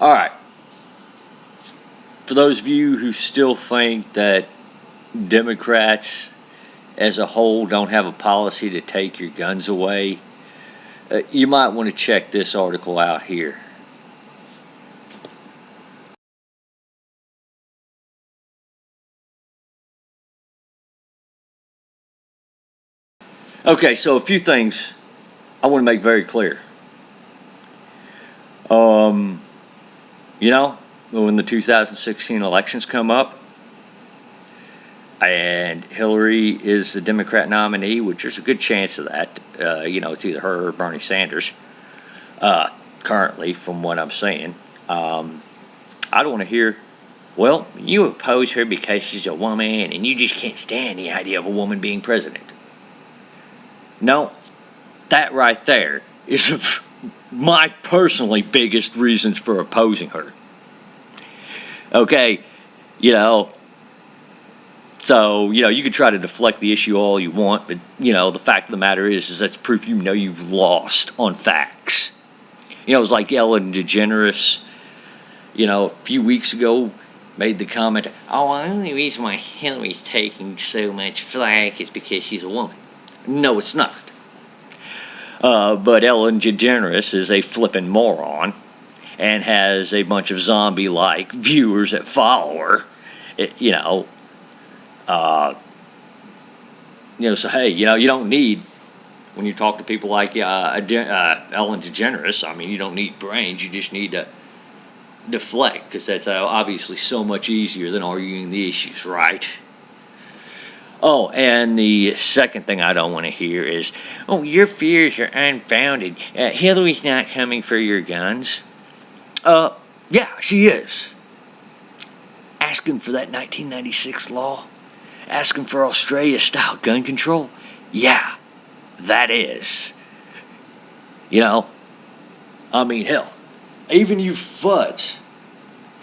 All right. For those of you who still think that Democrats as a whole don't have a policy to take your guns away, you might want to check this article out here. Okay, so a few things I want to make very clear. You know, when the 2016 elections come up, and Hillary is the Democrat nominee, which there's a good chance of that. It's either her or Bernie Sanders, currently, from what I'm saying. I don't want to hear, well, you oppose her because she's a woman and you just can't stand the idea of a woman being president. No, that right there is my personally biggest reasons for opposing her. Okay, so, you can try to deflect the issue all you want, but, the fact of the matter is that's proof you've lost on facts. It was like Ellen DeGeneres, a few weeks ago made the comment, oh, the only reason why Hillary's taking so much flack is because she's a woman. No, it's not. But Ellen DeGeneres is a flippin' moron and has a bunch of zombie-like viewers that follow her, so hey, you don't need, when you talk to people like Ellen DeGeneres, you don't need brains, you just need to deflect, because that's obviously so much easier than arguing the issues, right? Oh, and the second thing I don't want to hear is, oh, your fears are unfounded. Hillary's not coming for your guns. Yeah, she is. Asking for that 1996 law. Asking for Australia-style gun control. Yeah, that is. Hell, even you fuds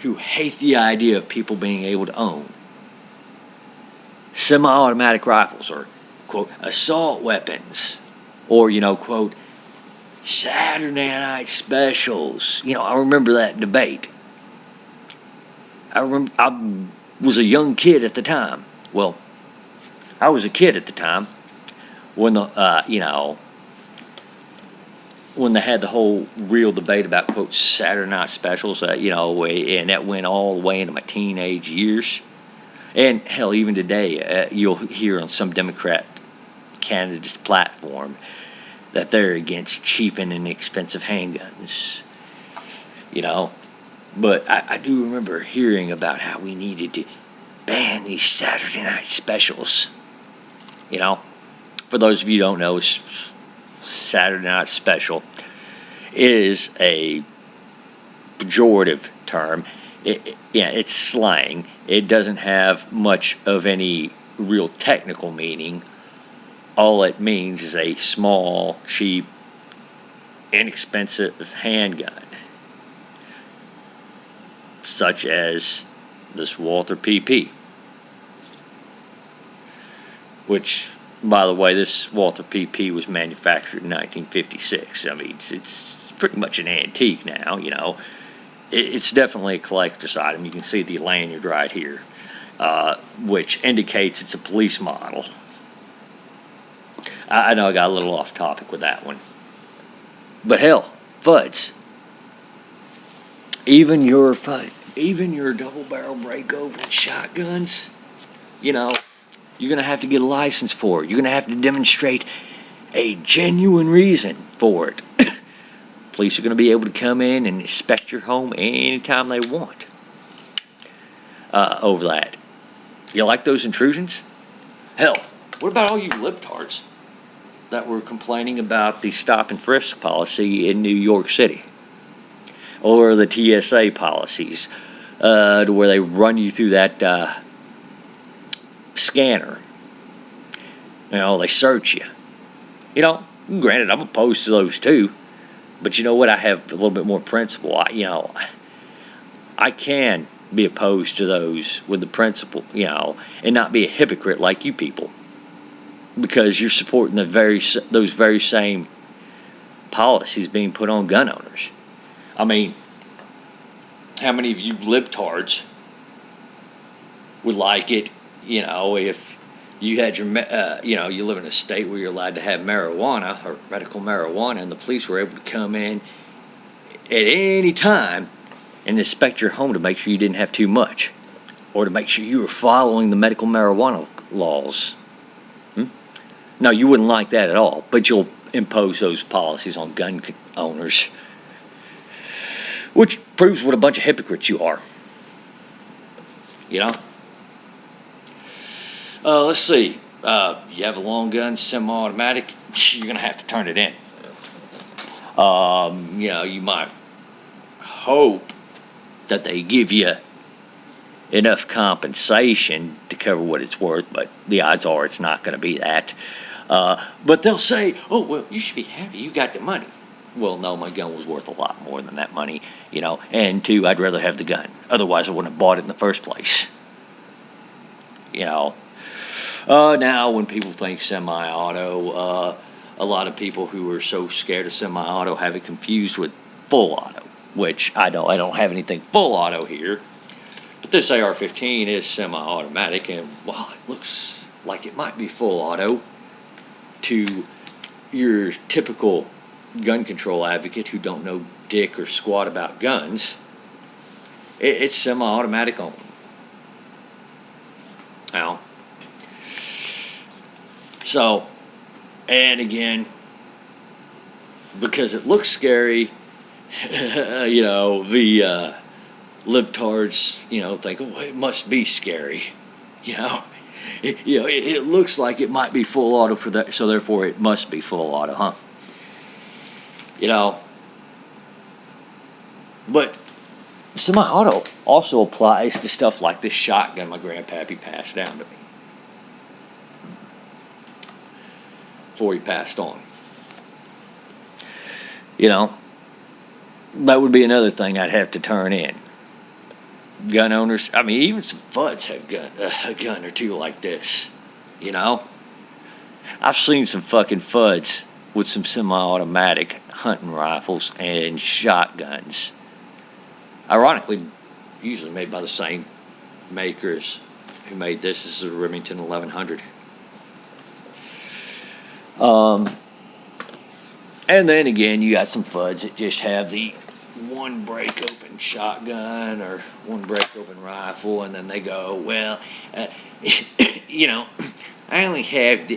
who hate the idea of people being able to own semi-automatic rifles or, quote, assault weapons or, quote, Saturday night specials. I remember that debate. I was a young kid at the time. Well, I was a kid at the time when when they had the whole real debate about, quote, Saturday night specials, and that went all the way into my teenage years. And hell, even today, you'll hear on some Democrat candidate's platform that they're against cheap and inexpensive handguns. But I do remember hearing about how we needed to ban these Saturday night specials. For those of you who don't know, Saturday night special is a pejorative term. It's slang. It doesn't have much of any real technical meaning. All it means is a small, cheap, inexpensive handgun, such as this Walther PP, which, by the way, this Walther PP was manufactured in 1956. It's pretty much an antique now, It's definitely a collector's item. You can see the lanyard right here, which indicates it's a police model. I know I got a little off topic with that one. But hell, FUDs. Even your double-barrel break-open shotguns, you're going to have to get a license for it. You're going to have to demonstrate a genuine reason for it. Police are going to be able to come in and inspect your home anytime they want over that. You like those intrusions? Hell, what about all you libtards that were complaining about the stop and frisk policy in New York City? Or the TSA policies, to where they run you through that scanner. They search you. Granted, I'm opposed to those too. But you know what? I have a little bit more principle. I can be opposed to those with the principle, and not be a hypocrite like you people, because you're supporting those very same policies being put on gun owners. how many of you libtards would like it, if you had you live in a state where you're allowed to have marijuana or medical marijuana, and the police were able to come in at any time and inspect your home to make sure you didn't have too much, or to make sure you were following the medical marijuana laws. No, you wouldn't like that at all, but you'll impose those policies on gun owners, which proves what a bunch of hypocrites you are. Let's see. You have a long gun, semi-automatic, you're going to have to turn it in. You might hope that they give you enough compensation to cover what it's worth, but the odds are it's not going to be that. But they'll say, oh, well, you should be happy you got the money. Well, no, my gun was worth a lot more than that money, and two, I'd rather have the gun. Otherwise, I wouldn't have bought it in the first place. Now when people think semi-auto, a lot of people who are so scared of semi-auto have it confused with full auto, which I don't have anything full auto here. But this AR-15 is semi-automatic, and while it looks like it might be full auto to your typical gun control advocate who don't know dick or squat about guns, it's semi-automatic only. Now, so, and again, because it looks scary, the libtards, think, oh, it must be scary, It looks like it might be full auto for that, so therefore it must be full auto, huh? But semi-auto also applies to stuff like this shotgun my grandpappy passed down to me before he passed on. That would be another thing I'd have to turn in. Gun owners, even some FUDs have a gun or two like this, I've seen some fucking FUDs with some semi-automatic hunting rifles and shotguns. Ironically, usually made by the same makers who made this. This is a Remington 1100. And then again, you got some FUDs that just have the one break open shotgun or one break open rifle, and then they go, well, I only have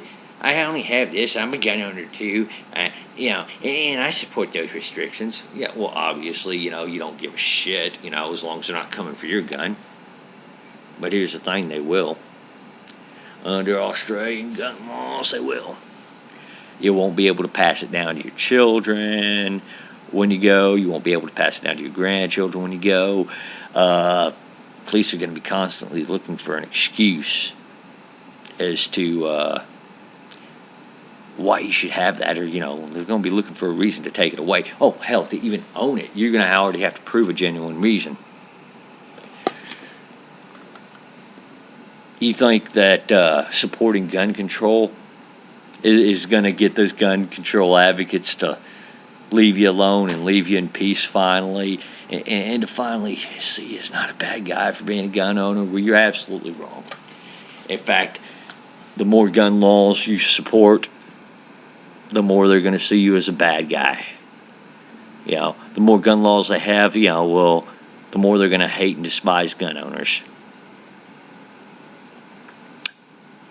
this. I'm a gun owner too, and I support those restrictions. Yeah, well, obviously, you don't give a shit, as long as they're not coming for your gun. But here's the thing, they will. Under Australian gun laws, they will. You won't be able to pass it down to your children when you go. You won't be able to pass it down to your grandchildren when you go. Police are going to be constantly looking for an excuse as to why you should have that, or, they're going to be looking for a reason to take it away. Oh, hell, to even own it, you're going to already have to prove a genuine reason. You think that supporting gun control is going to get those gun control advocates to leave you alone and leave you in peace finally, and to finally see it's not a bad guy for being a gun owner? Well, you're absolutely wrong. In fact, the more gun laws you support, the more they're going to see you as a bad guy. The more gun laws they have, the more they're going to hate and despise gun owners.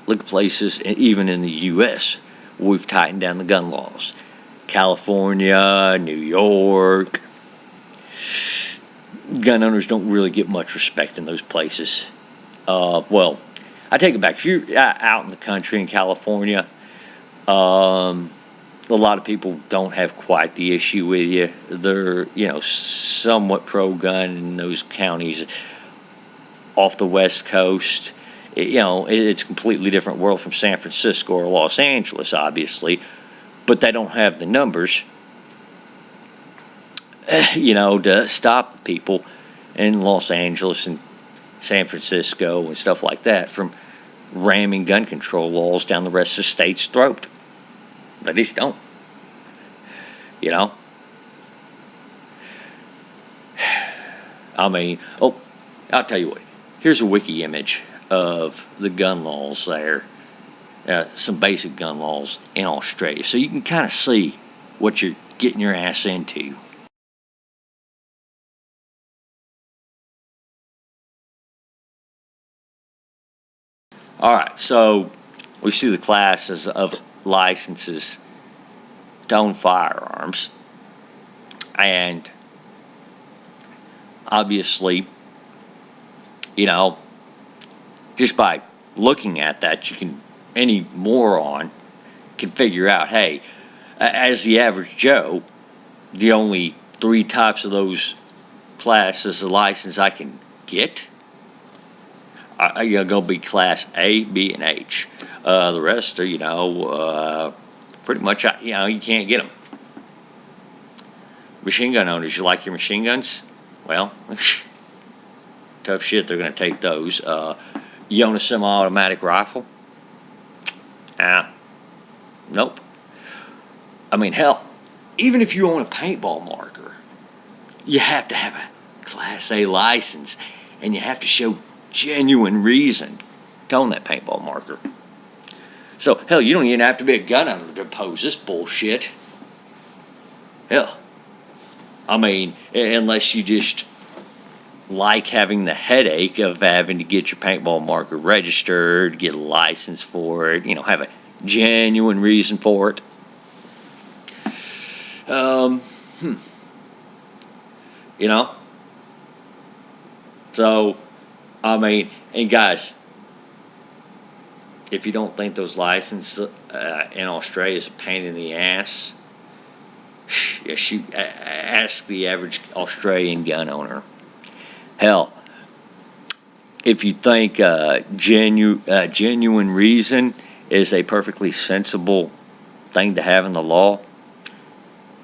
Look at places, even in the U.S., where we've tightened down the gun laws. California, New York. Gun owners don't really get much respect in those places. Well, I take it back. If you're out in the country in California, a lot of people don't have quite the issue with you. They're, somewhat pro-gun in those counties off the West Coast. It's a completely different world from San Francisco or Los Angeles, obviously, but they don't have the numbers, to stop the people in Los Angeles and San Francisco and stuff like that from ramming gun control laws down the rest of the state's throat. They just don't. I mean, oh, I'll tell you what. Here's a wiki image of the gun laws there. Some basic gun laws in Australia. So you can kind of see what you're getting your ass into. All right, so we see the classes of licenses to own firearms. And obviously, you know, just by looking at that, any moron can figure out, hey, as the average Joe, the only three types of those classes of license I can get are going to be class A, B, and H. The rest are, pretty much, you can't get them. Machine gun owners, you like your machine guns? Well, tough shit, they're going to take those. You own a semi-automatic rifle? Nope. I mean, hell, even if you own a paintball marker, you have to have a Class A license, and you have to show genuine reason to own that paintball marker. So, hell, you don't even have to be a gun owner to oppose this bullshit. Hell, I mean, unless you just like having the headache of having to get your paintball marker registered, get a license for it, have a genuine reason for it. So, I mean, and guys, if you don't think those licenses in Australia is a pain in the ass, ask the average Australian gun owner. Hell, if you think genuine reason is a perfectly sensible thing to have in the law,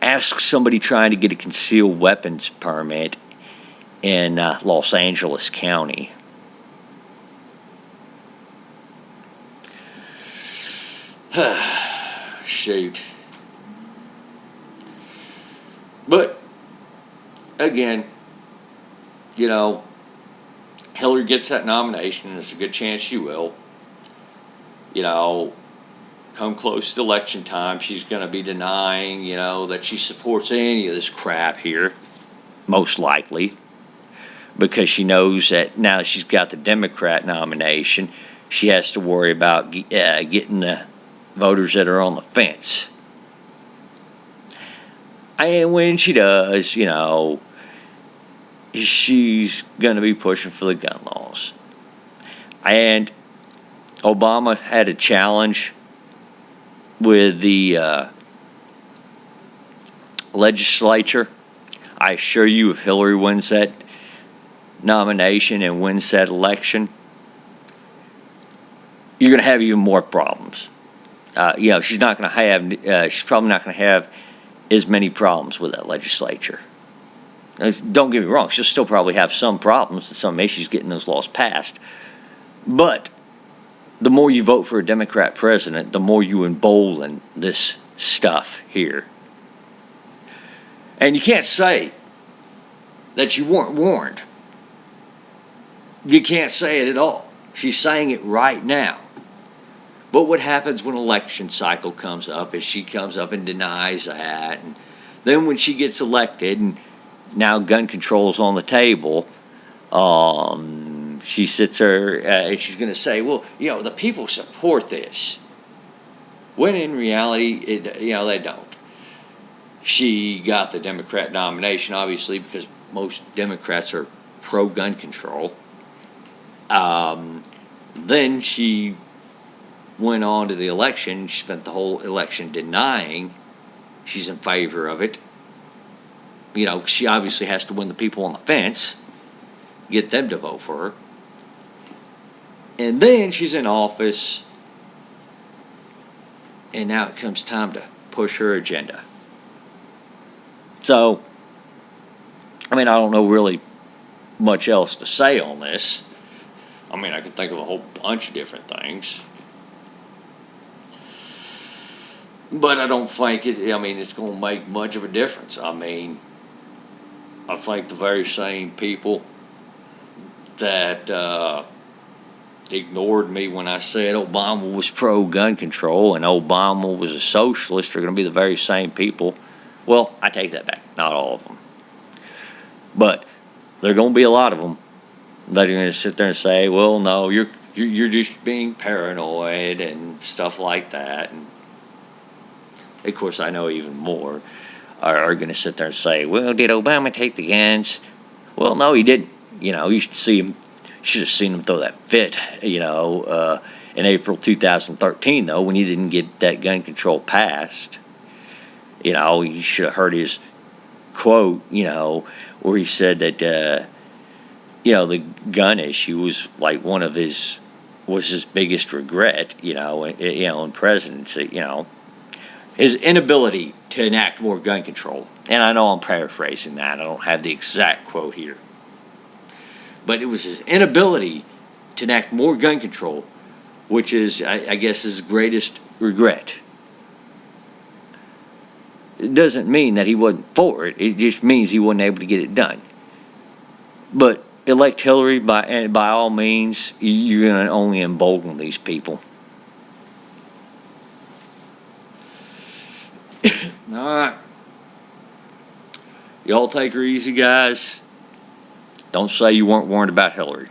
ask somebody trying to get a concealed weapons permit in Los Angeles County. Shoot. But, again, Hillary gets that nomination, and there's a good chance she will. Come close to election time, she's going to be denying, that she supports any of this crap here, most likely, because she knows that now that she's got the Democrat nomination, she has to worry about getting the voters that are on the fence. And when she does, she's going to be pushing for the gun laws. And Obama had a challenge with the legislature. I assure you, if Hillary wins that nomination and wins that election, you're going to have even more problems. She's not going to have. She's probably not going to have as many problems with that legislature. Don't get me wrong; she'll still probably have some problems and some issues getting those laws passed. But the more you vote for a Democrat president, the more you embolden this stuff here. And you can't say that you weren't warned. You can't say it at all. She's saying it right now. But what happens when election cycle comes up is she comes up and denies that. And then when she gets elected and now gun control is on the table, she sits there and she's going to say, well, the people support this. When in reality, they don't. She got the Democrat nomination, obviously, because most Democrats are pro-gun control. Then she went on to the election. She spent the whole election denying she's in favor of it. She obviously has to win the people on the fence, get them to vote for her. And then she's in office, and now it comes time to push her agenda. So, I don't know really much else to say on this. I can think of a whole bunch of different things. But I don't think it's going to make much of a difference. I think the very same people that ignored me when I said Obama was pro-gun control and Obama was a socialist are going to be the very same people. Well, I take that back. Not all of them. But there are going to be a lot of them that are going to sit there and say, well, no, you're just being paranoid and stuff like that. And of course, I know even more are going to sit there and say, well, did Obama take the guns? Well, no, he didn't. You should have seen him throw that fit, in April 2013, though, when he didn't get that gun control passed. You should have heard his quote, where he said that, the gun issue was like was his biggest regret, in presidency, his inability to enact more gun control. And I know I'm paraphrasing that. I don't have the exact quote here. But it was his inability to enact more gun control, which is, I guess, his greatest regret. It doesn't mean that he wasn't for it. It just means he wasn't able to get it done. But elect Hillary by all means. You're going to only embolden these people. All right. Y'all take her easy, guys. Don't say you weren't warned about Hillary.